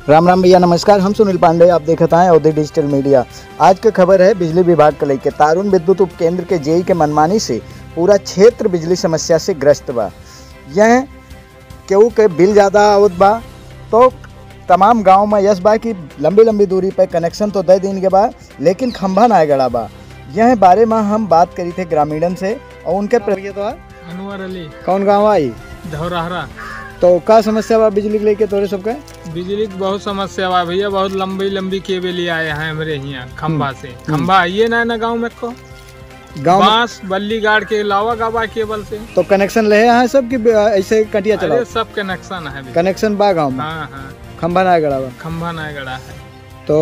राम राम भैया, नमस्कार। हम सुनील पांडे, आप देखते हैं अवधि डिजिटल मीडिया। आज की खबर है बिजली विभाग को लेकर। तारुण विद्युत उपकेंद्र के जेई के मनमानी से पूरा क्षेत्र बिजली समस्या से ग्रस्त बा। यह केहू के बिल ज़्यादा आवत बा तो तमाम गांव में यस बा कि लंबी लंबी दूरी पर कनेक्शन तो दे दिन के बाद, लेकिन खंभा ना गड़ा बा। यह बारे में हम बात करी थे ग्रामीणन से और उनके अनवर अली। कौन गाँव आई? धौराहरा। तो का समस्या बा बिजली के लेके तोरे सबके? बिजली की बहुत समस्या बा भैया, बहुत लंबी लंबी केबल आए हैं हमारे यहाँ खंभा से। खंभा आइए ना गांव में को गाँव बांस बल्ली गाड़ के लावा गाबा केबल से। तो कनेक्शन ले हैं सब कि ऐसे कटिया चला? सब कनेक्शन है। कनेक्शन बा गाँव में? हाँ हाँ। खंभा ना गड़ा बा? खंभा ना गड़ा है। तो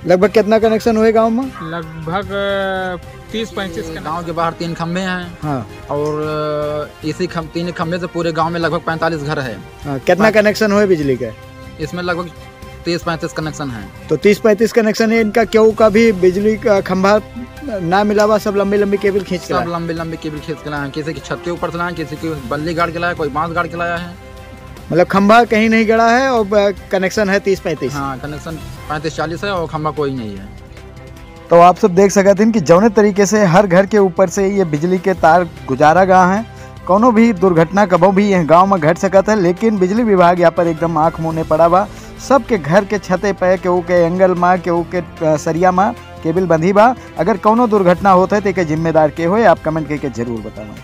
लगभग कितना कनेक्शन हुए गांव में? लगभग 30-35 के। गांव के बाहर 3 खंभे हैं। हाँ। और इसी 3 खंभे से पूरे गांव में लगभग 45 घर है। हाँ। कितना कनेक्शन हुए बिजली के? इसमें लगभग 30-35 कनेक्शन है। तो 30-35 कनेक्शन है इनका। क्यों का भी बिजली का खंभा ना मिला हुआ? सब लंबी लंबी केबल खींच के सब लंबी लंबी केबल खींच के लाए। किसी की छत के ऊपर से लाए, किसी की बल्ली गाड़ के लाया, कोई बांस गाड़ के लाया है। मतलब खंभा कहीं नहीं गड़ा है और कनेक्शन है 30-35? हाँ, कनेक्शन 35-40 है और खंभा कोई नहीं है। तो आप सब देख सकते हैं कि जौने तरीके से हर घर के ऊपर से ये बिजली के तार गुजारा गया है। कोनो भी दुर्घटना कबो भी यह गांव में घट सकता है, लेकिन बिजली विभाग यहाँ पर एकदम आँख मुँह पड़ा बा। सबके घर के छते पे केहू के एंगल में, केहू के सरिया में केबल बंधी बा। अगर कोनो दुर्घटना होता है तो जिम्मेदार के हो, आप कमेंट करके जरूर बताएं।